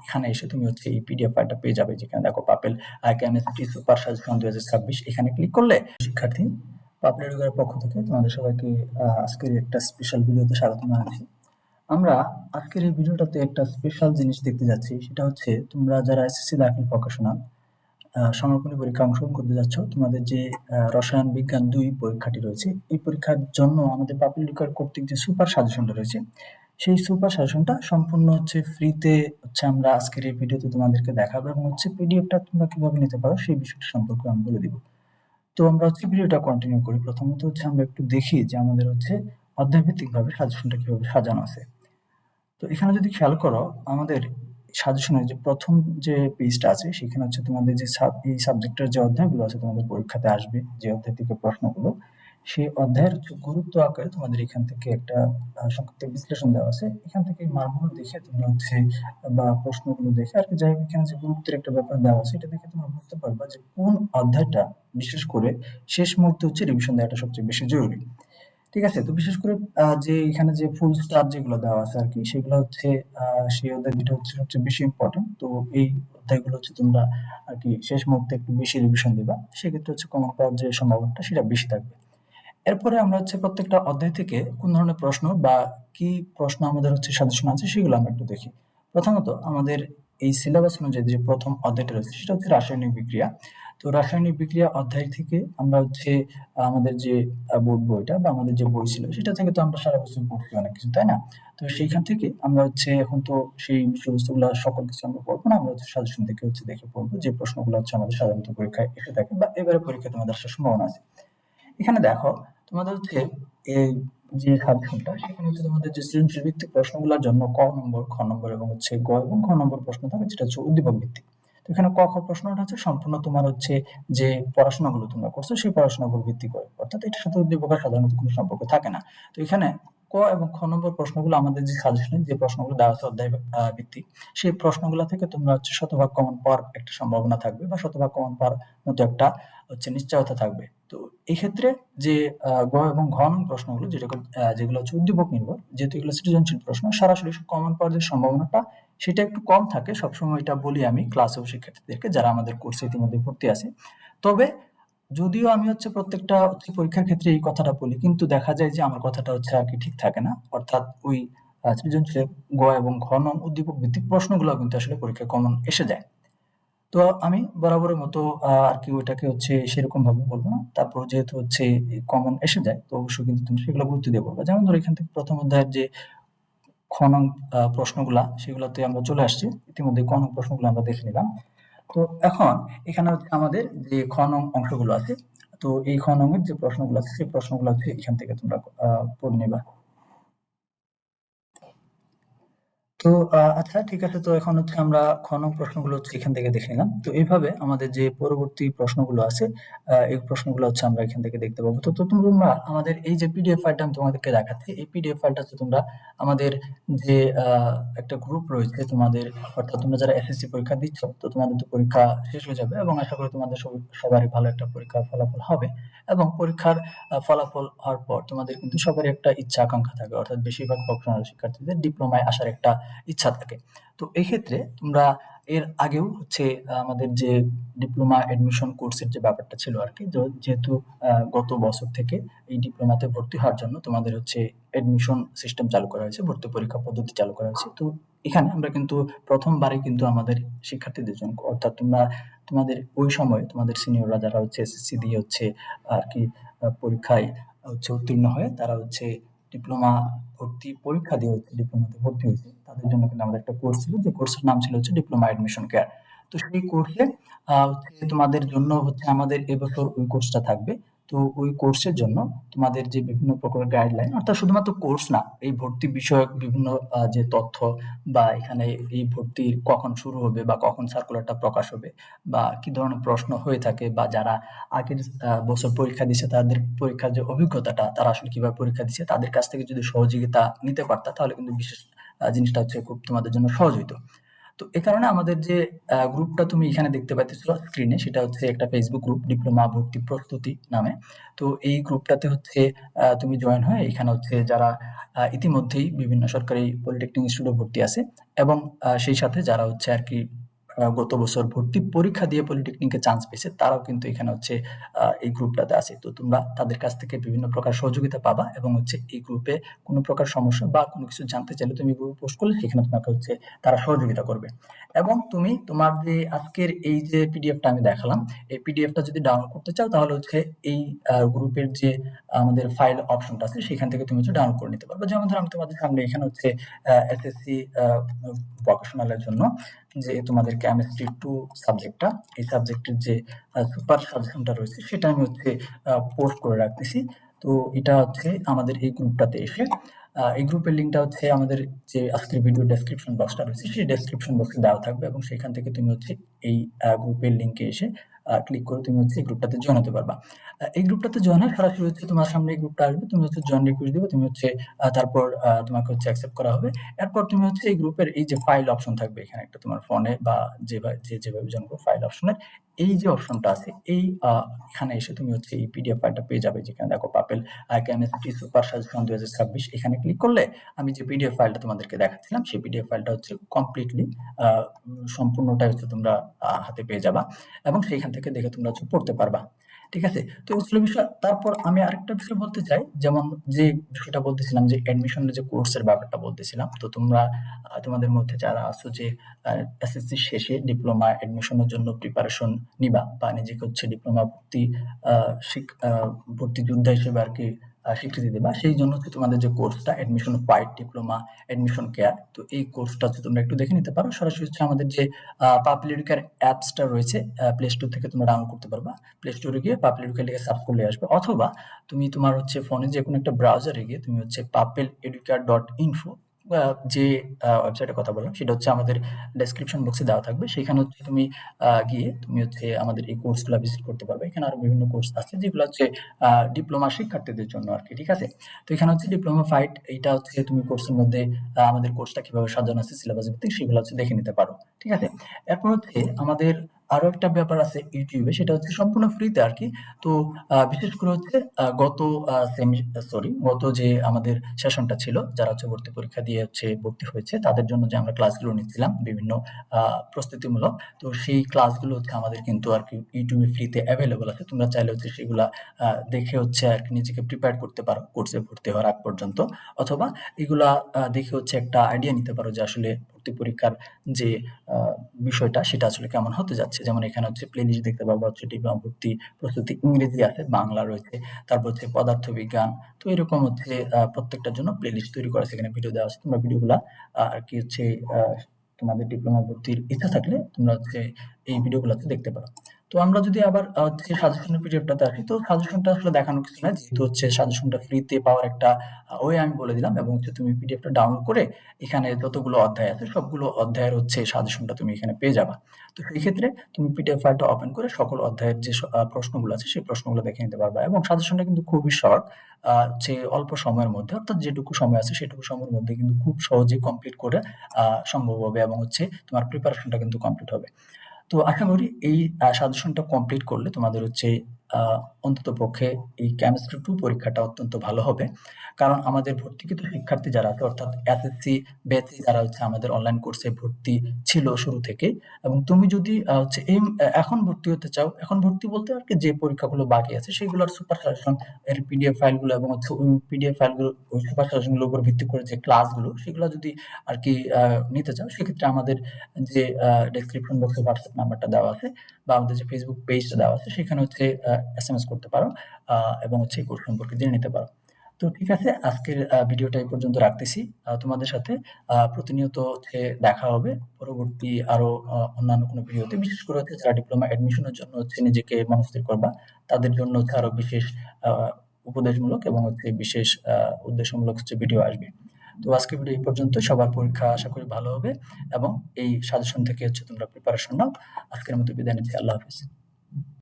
এখানে এসে তুমি হচ্ছে এই পিডিএফ ফাইলটা পেয়ে যাবে, যেখানে দেখো পাপেল কেমিস্ট্রি সুপার সাজেশন 2026 এখানে ক্লিক করলে শিক্ষার্থী পাপেল এডুকের পক্ষ থেকে তোমাদের সবাইকে আজকের একটা স্পেশাল ভিডিওতে স্বাগত জানাচ্ছি। আমরা আজকের এই ভিডিওটাতে একটা স্পেশাল জিনিস দেখতে যাচ্ছি, সেটা হচ্ছে তোমরা যারা এসএসসি দাখিল প্রকাশনাল সমাপনী পরীক্ষা অংশগ্রহণ করতে যাচ্ছ, তোমাদের যে রসায়ন বিজ্ঞান 2 পরীক্ষাটি রয়েছে, এই পরীক্ষার জন্য আমাদের পাপেল এডুকের কর্তৃক যে সুপার সাজেশনটা রয়েছে, সেই সুপার সাজেশনটা সম্পূর্ণ হচ্ছে ফ্রিতে হচ্ছে আমরা আজকের এই ভিডিওতে তোমাদেরকে দেখাবো, এবং হচ্ছে পিডিএফটা তোমরা কিভাবে নিতে পারো সেই বিষয়টা সম্পর্কে আমি বলে দিব। তো আমরা হচ্ছে ভিডিওটা কন্টিনিউ করি। প্রথমত হচ্ছে আমরা একটু দেখি যে আমাদের হচ্ছে অধ্যায়ভিত্তিক ভাবে সাজেশনটা কিভাবে সাজানো আছে। তো এখানে যদি খেয়াল করো, আমাদের সাজেশনের যে প্রথম যে পেজটা আছে, সেখানে হচ্ছে তোমাদের যে এই সাবজেক্টের যে অধ্যায়গুলো আছে তোমাদের পরীক্ষাতে আসবে, যে অধ্যায় থেকে প্রশ্নগুলো, সেই অধ্যায়ের গুরুত্ব আকারে তোমাদের এখান থেকে একটা সংক্ষিপ্ত বিশ্লেষণ দেওয়া আছে। এখান থেকে এই মানগুলো দেখে তোমরা হচ্ছে বা প্রশ্নগুলো দেখে আর কি, যাই হোক এখানে যে গুরুত্বের একটা ব্যাপার দেওয়া আছে, এটা দেখে তোমরা বুঝতে পারবা যে কোন অধ্যায়টা বিশেষ করে শেষ মুহূর্তে হচ্ছে রিভিশন দেওয়াটা সবচেয়ে বেশি জরুরি। ঠিক আছে? তো বিশেষ করে যে এখানে যে ফুল স্টার যেগুলো দেওয়া আছে আরকি, সেগুলো হচ্ছে সেই অধ্যায় দুটো হচ্ছে সবচেয়ে বেশি ইম্পর্টেন্ট। তো এই অধ্যায়গুলো হচ্ছে তোমরা আরকি শেষ মুহূর্তে একটু বেশি রিভিশন দিবা। সেক্ষেত্রে হচ্ছে কমন পাওয়ার যে সম্ভাবনাটা সেটা বেশি থাকবে। এরপরে আমরা হচ্ছে প্রত্যেকটা অধ্যায় থেকে কোন ধরনের প্রশ্ন বা কি প্রশ্ন আমাদের হচ্ছে সাজেশন আছে সেগুলো আমরা একটু দেখি। প্রথমত আমাদের এই সিলেবাস অনুযায়ী যে প্রথম অধ্যায়টা রয়েছে সেটা হচ্ছে রাসায়নিক বিক্রিয়া। তো রাসায়নিক বিক্রিয়া অধ্যায় থেকে আমরা হচ্ছে আমাদের যে বোর্ড বইটা বা আমাদের যে বই ছিল সেটা থেকে তো আমরা সারা বছর পড়ছি অনেক কিছু, তাই না? তো সেইখান থেকে আমরা হচ্ছে এখন তো সেই বিষয়বস্তুগুলো সকল কিছু আমরা পড়বো না, আমরা হচ্ছে সাজেশন থেকে হচ্ছে দেখে পড়বো যে প্রশ্নগুলো হচ্ছে আমাদের সাধারণত পরীক্ষায় এসে থাকে বা এবারে পরীক্ষায় তোমাদের আসার সম্ভাবনা আছে। এখানে দেখো তোমাদের হচ্ছে এই যে সাজেশনটা, সেখানে হচ্ছে তোমাদের যে সৃজনশীল ভিত্তিক প্রশ্নগুলোর জন্য ক নম্বর, খ নম্বর এবং হচ্ছে গ এবং ঘ নম্বর প্রশ্ন থাকে, যেটা হচ্ছে উদ্দীপক ভিত্তিক। তো এখানে ক খ প্রশ্নটা হচ্ছে সম্পূর্ণ তোমার হচ্ছে যে পড়াশোনাগুলো তোমরা করছো সেই পড়াশোনার উপর ভিত্তি করে, অর্থাৎ এটার সাথে উদ্দীপকের সাধারণত কোনো সম্পর্ক থাকে না। তো এখানে ক এবং খ নম্বর প্রশ্নগুলো আমাদের যে সাজেশনে যে প্রশ্নগুলো দেওয়া আছে অধ্যায় ভিত্তিক, সেই প্রশ্নগুলো থেকে তোমরা হচ্ছে শতভাগ কমন পাওয়ার একটা সম্ভাবনা থাকবে বা শতভাগ কমন পাওয়ার মতো একটা হচ্ছে নিশ্চয়তা থাকবে। তো এই ক্ষেত্রে যে গ এবং ঘ নং প্রশ্নগুলো যেগুলো হচ্ছে উদ্দীপক নির্ভর, যেহেতু এগুলো সৃজনশীল প্রশ্ন, সরাসরি কমন পাওয়ার যে সম্ভাবনাটা সেটা একটু কম থাকে। সবসময় এটা বলি আমি ক্লাসেও শিক্ষার্থীদেরকে যারা আমাদের কোর্সে ইতিমধ্যে ভর্তি আছে। তবে যদিও আমি হচ্ছে প্রত্যেকটা হচ্ছে পরীক্ষার ক্ষেত্রে এই কথাটা বলি, কিন্তু দেখা যায় যে আমার কথাটা হচ্ছে আর কি ঠিক থাকে না। অর্থাৎ ওই সৃজনশীল গ এবং ঘ নং উদ্দীপক ভিত্তিক প্রশ্নগুলো কিন্তু আসলে পরীক্ষায় কমন এসে যায়। তো আমি বরাবরের মতো আরকি ওইটাকে হচ্ছে সেরকম ভাবে বলব না। তারপর যেহেতু হচ্ছে কমন এসে যায়, তো অবশ্যই কিন্তু তুমি সেগুলো গুরুত্ব দিয়ে পড়বা। যেমন ধরো এখান থেকে ১ম অধ্যায়ের যে খ নং প্রশ্নগুলা, সেগুলাতে আমরা চলে আসছি। ইতিমধ্যে ক নং প্রশ্নগুলো আমরা দেখে নিলাম। তো এখন এখানে হচ্ছে আমাদের যে খ নং অংশগুলো আছে, তো এই খ নং এর যে প্রশ্নগুলো আছে সেই প্রশ্নগুলো হচ্ছে এখান থেকে তোমরা পড়ে নিবা। তো আচ্ছা, ঠিক আছে। তো এখন হচ্ছে আমরা খ নং প্রশ্নগুলো হচ্ছে এখান থেকে দেখে নিলাম। তো এইভাবে আমাদের যে পরবর্তী প্রশ্নগুলো আছে, এই প্রশ্নগুলো হচ্ছে আমরা এখান থেকে দেখতে পাবো। তো তোমরা আমাদের এই যে পিডিএফ ফাইলটা আমি তোমাদেরকে দেখাচ্ছি, এই পিডিএফ ফাইলটা হচ্ছে তোমরা আমাদের যে একটা গ্রুপ রয়েছে তোমাদের, অর্থাৎ তোমরা যারা এসএসসি পরীক্ষা দিচ্ছ, তো তোমাদের তো পরীক্ষা শেষ হয়ে যাবে এবং আশা করি তোমাদের সবারই ভালো একটা পরীক্ষার ফলাফল হবে। এবং পরীক্ষার ফলাফল হওয়ার পর তোমাদের কিন্তু সবারই একটা ইচ্ছা আকাঙ্ক্ষা থাকে, অর্থাৎ বেশিরভাগ প্রফেশনাল শিক্ষার্থীদের ডিপ্লোমায় আসার একটা ইচ্ছা থাকে। তো এই ক্ষেত্রে তোমরা এর আগেও হচ্ছে আমাদের যে ডিপ্লোমা এডমিশন কোর্সের যে ব্যাপারটা ছিল আরকি, যেহেতু গত বছর থেকে এই ডিপ্লোমাতে ভর্তি হওয়ার জন্য তোমাদের হচ্ছে এডমিশন সিস্টেম চালু করা হয়েছে, ভর্তি পরীক্ষা পদ্ধতি চালু করা হয়েছে। তো এখানে আমরা কিন্তু প্রথমবারই কিন্তু আমাদের শিক্ষার্থীদের জন্য, অর্থাৎ তোমাদের ওই সময় তোমাদের সিনিয়ররা যারা হচ্ছে এসএসসি দিয়ে হচ্ছে আরকি পরীক্ষায় হচ্ছে উত্তীর্ণ হয়ে তারা হচ্ছে ডিপ্লোমা ভর্তি পরীক্ষা দিয়ে হচ্ছে ডিপ্লোমাতে ভর্তি হয়েছে, তাদের জন্য কিন্তু আমাদের একটা কোর্স ছিল, যে কোর্সের নাম ছিল হচ্ছে ডিপ্লোমা এডমিশন কেয়ার। তো সেই কোর্সে হচ্ছে তোমাদের জন্য হচ্ছে আমাদের এবছর ওই কোর্সটা থাকবে। তো ওই কোর্সের জন্য তোমাদের যে বিভিন্ন প্রকারের গাইডলাইন, অর্থাৎ শুধুমাত্র কোর্স না, এই ভর্তি বিষয়ক বিভিন্ন যে তথ্য বা এখানে এই ভর্তি কখন শুরু হবে বা কখন সার্কুলারটা প্রকাশ হবে বা কি ধরনের প্রশ্ন হয়ে থাকে, বা যারা আগের বছর পরীক্ষা দিচ্ছে তাদের পরীক্ষার যে অভিজ্ঞতাটা, তারা আসলে কিভাবে পরীক্ষা দিচ্ছে, তাদের কাছ থেকে যদি সহযোগিতা নিতে পারতা তাহলে কিন্তু বিশেষ জিনিসটা হচ্ছে খুব তোমাদের জন্য সহজ হইতো। তো এ কারণে আমাদের যে গ্রুপটা তুমি এখানে দেখতে পাইতেছো স্ক্রিনে, সেটা হচ্ছে একটা ফেসবুক গ্রুপ ডিপ্লোমা ভর্তি প্রস্তুতি নামে। তো এই গ্রুপটাতে হচ্ছে তুমি জয়েন হয়ে এখানে হচ্ছে যারা ইতিমধ্যেই বিভিন্ন সরকারি পলিটেকনিক ইনস্টিটিউটে ভর্তি আছে এবং সেই সাথে যারা হচ্ছে আর কি গত বছর ভর্তি পরীক্ষা দিয়ে পলিটেকনিকে চান্স পেয়েছে তারাও কিন্তু এখানে হচ্ছে এই গ্রুপটাতে আছে। তো তোমরা তাদের কাছ থেকে বিভিন্ন প্রকার সহযোগিতা পাবা এবং হচ্ছে এই গ্রুপে কোনো প্রকার সমস্যা বা কোনো কিছু জানতে চাইলে তুমি গ্রুপে পোস্ট করলে সেখানে তোমাকে হচ্ছে তারা সহযোগিতা করবে। এবং তুমি তোমার যে আজকের এই যে পিডিএফটা আমি দেখালাম, এই পিডিএফটা যদি ডাউনলোড করতে চাও তাহলে হচ্ছে এই গ্রুপের যে আমাদের ফাইল অপশনটা আছে সেখান থেকে তুমি হচ্ছে ডাউনলোড করে নিতে পারবে। যেমন ধরো আমি তোমাদের সামনে এখানে হচ্ছে এসএসসি ভোকেশনালের জন্য যে তোমাদের কেমিস্ট্রি 2 সাবজেক্টটা, এই সাবজেক্টের যে সুপার সাজেশনটা রয়েছে সেটা আমি হচ্ছে পোস্ট করে রাখতেছি। তো এটা হচ্ছে আমাদের এই গ্রুপটাতে এসে এই গ্রুপের লিঙ্কটা হচ্ছে আমাদের যে আজকের ভিডিও ডেসক্রিপশন বক্সটা রয়েছে সেই ডেসক্রিপশন বক্সে দেওয়া থাকবে এবং সেখান থেকে তুমি হচ্ছে এই গ্রুপের লিঙ্কে এসে ক্লিক করে তুমি হচ্ছে এই গ্রুপটাতে জয়েন হতে পারবা। এই গ্রুপটাতে জয়েন হয়ে সরাসরি হচ্ছে তোমার সামনে এই গ্রুপটা আসবে, তুমি হচ্ছে জয়েন রিকোয়েস্ট দিবে, তুমি হচ্ছে তারপর তোমাকে হচ্ছে অ্যাকসেপ্ট করা হবে। এরপর তুমি হচ্ছে এই গ্রুপের এই যে ফাইল অপশন থাকবে এখানে একটা তোমার ফোনে বা যেভাবে জয়েন করো ফাইল অপশনের এই যে অপশনটা আছে এই এখানে এসে তুমি হচ্ছে এই পিডিএফ ফাইলটা পেয়ে যাবে, যেখানে দেখো পাপেল কেমিস্ট্রি সুপার সাজেশন 2026 এখানে ক্লিক করলে আমি যে পিডিএফ ফাইলটা তোমাদেরকে দেখাচ্ছিলাম সেই পিডিএফ ফাইলটা হচ্ছে কমপ্লিটলি সম্পূর্ণটাই হচ্ছে তোমরা হাতে পেয়ে যাবা এবং সেইখান থেকে দেখে তোমরা হচ্ছে পড়তে পারবা। ঠিক আছে? তো এই ছিল বিষয়। তারপর আমি আরেকটা বিষয় বলতে চাই, যেমন যে বিষয়টা বলতেছিলাম যে অ্যাডমিশনের যে কোর্সের ব্যাপারটা বলতেছিলাম। তো তোমরা তোমাদের মধ্যে যারা আছো যে এসএসসি শেষে ডিপ্লোমা অ্যাডমিশনের জন্য প্রিপারেশন নিবা বা নিজেকে হচ্ছে ডিপ্লোমা ভর্তি যোদ্ধা হিসেবে আর কি স্বীকৃতি দেবা, সেই জন্য হচ্ছে তোমাদের যে কোর্সটা admission fight diploma admission care, তো এই কোর্সটা হচ্ছে তোমরা একটু দেখে নিতে পারো। সরাসরি হচ্ছে আমাদের যে পাপল এডুকেয়ার অ্যাপসটা রয়েছে প্লে স্টোর থেকে তোমরা ডাউনলোড করতে পারবা। প্লে স্টোরে গিয়ে পাপল এডুকেয়ার লিখে সার্চ করলে আসবে, অথবা তুমি তোমার হচ্ছে ফোনে যে কোনো একটা ব্রাউজারে গিয়ে তুমি হচ্ছে papeleducare.info যে ওয়েবসাইটের কথা বললাম সেটা হচ্ছে আমাদের ডেসক্রিপশন বক্সে দেওয়া থাকবে। সেখানে হচ্ছে তুমি গিয়ে তুমি হচ্ছে আমাদের এই কোর্সগুলো ভিজিট করতে পারবে। এখানে আরো বিভিন্ন কোর্স আছে যেগুলো হচ্ছে ডিপ্লোমা শিক্ষার্থীদের জন্য আর কি। ঠিক আছে? তো এখানে হচ্ছে ডিপ্লোমা ফাইট, এইটা হচ্ছে তুমি কোর্সের মধ্যে আমাদের কোর্সটা কিভাবে সাজানো আছে সিলেবাস ভিত্তিক সেগুলো হচ্ছে দেখে নিতে পারো। ঠিক আছে? এরপর হচ্ছে আমাদের আরো একটা ব্যাপার আছে ইউটিউবে, সেটা হচ্ছে সম্পূর্ণ ফ্রিতে আর কি। তো বিশেষ করে হচ্ছে গত যে আমাদের সেশনটা ছিল, যারা হচ্ছে ভর্তি পরীক্ষা দিয়ে হচ্ছে ভর্তি হয়েছে তাদের জন্য যে আমরা ক্লাসগুলো নিচ্ছিলাম বিভিন্ন প্রস্তুতিমূলক, তো সেই ক্লাসগুলো হচ্ছে আমাদের কিন্তু আর কি ইউটিউবে ফ্রিতে অ্যাভেলেবল আছে। তোমরা চাইলে হচ্ছে সেগুলা দেখে হচ্ছে আর কি নিজেকে প্রিপেয়ার করতে পারো কোর্সে ভর্তি হওয়ার আগ পর্যন্ত, অথবা এগুলা দেখে হচ্ছে একটা আইডিয়া নিতে পারো যে আসলে ভর্তি পরীক্ষার যে বিষয়টা সেটা আসলে কেমন হতে যাচ্ছে। যেমন এখানে হচ্ছে প্লেলিস্ট দেখতে পাবো, হচ্ছে ডিপ্লোমা ভর্তি প্রস্তুতি ইংরেজি আছে, বাংলা রয়েছে, তারপর হচ্ছে পদার্থবিজ্ঞান। তো এরকম হচ্ছে প্রত্যেকটার জন্য প্লেলিস্ট তৈরি করা আছে, এখানে ভিডিও দেওয়া আছে। তোমরা ভিডিওগুলা আর কি হচ্ছে তোমাদের ডিপ্লোমা ভর্তির ইচ্ছা থাকলে তোমরা হচ্ছে এই ভিডিওগুলো হচ্ছে দেখতে পারো। তো আমরা যদি আবার হচ্ছে সাজেশনের পিডিএফটাতে আসি, তো সাজেশনটা আসলে দেখানোর কিছু না, যেহেতু হচ্ছে সাজেশনটা ফ্রিতে পাওয়ার একটা ওয়ে আমি বলে দিলাম, এবং হচ্ছে তুমি পিডিএফটা ডাউনলোড করে এখানে যতগুলো অধ্যায় আছে সবগুলো অধ্যায়ের হচ্ছে সাজেশনটা তুমি এখানে পেয়ে যাবা। তো সেই ক্ষেত্রে তুমি পিডিএফ ফাইলটা ওপেন করে সকল অধ্যায়ের যে প্রশ্নগুলো আছে সেই প্রশ্নগুলো দেখে নিতে পারবা, এবং সাজেশনটা কিন্তু খুবই শর্ট, যে অল্প সময়ের মধ্যে, অর্থাৎ যেটুকু সময় আছে সেটুকু সময়ের মধ্যে কিন্তু খুব সহজেই কমপ্লিট করে সম্ভব হবে, এবং হচ্ছে তোমার প্রিপারেশনটা কিন্তু কমপ্লিট হবে। তো আশা করি এই সাজেশনটা কমপ্লিট করলে তোমাদের হচ্ছে অন্ততপক্ষে এই কেমিস্ট্রি 2 পরীক্ষাটা অত্যন্ত ভালো হবে। কারণ আমাদের ভর্তিকৃত শিক্ষার্থী যারা আছে, অর্থাৎ এসএসসি ব্যাচে যারা হচ্ছে আমাদের অনলাইন কোর্সে ভর্তি ছিল শুরু থেকেই, এবং তুমি যদি হচ্ছে এখন ভর্তি হতে চাও, এখন ভর্তি বলতে আর কি যে পরীক্ষাগুলো বাকি আছে সেগুলোর সুপার সাজেশন এর পিডিএফ ফাইলগুলো, এবং হচ্ছে ওই পিডিএফ ফাইলগুলো ওই সুপার সাজেশনগুলোর উপর ভিত্তি করে যে ক্লাসগুলো সেগুলো যদি আর কি নিতে চাও, সেক্ষেত্রে আমাদের যে ডেসক্রিপশন বক্সে হোয়াটসঅ্যাপ নাম্বারটা দেওয়া আছে বা আমাদের যে ফেসবুক পেজটা দেওয়া আছে সেখানে হচ্ছে এসএমএস করতে পারো এবং হচ্ছে এই কোর্স সম্পর্কে জেনে নিতে পারো। তো ঠিক আছে, আজকের ভিডিওটা এই পর্যন্ত রাখতেছি। তোমাদের সাথে প্রতিনিয়ত হচ্ছে দেখা হবে পরবর্তী আরো অন্যান্য কোনো ভিডিওতে, বিশেষ করে হচ্ছে যারা ডিপ্লোমা অ্যাডমিশনের জন্য হচ্ছে নিজেকে মনস্থির করবা তাদের জন্য হচ্ছে আরো বিশেষ উপদেশমূলক এবং হচ্ছে বিশেষ উদ্দেশ্যমূলক হচ্ছে ভিডিও আসবে। তো আজকের ভিডিও এই পর্যন্ত। সবার পরীক্ষা আশা করি ভালো হবে এবং এই সাজেশন থেকে হচ্ছে তোমরা প্রিপারেশন নাও। আজকের মতো বিদায় নিচ্ছি। আল্লাহ হাফেজ।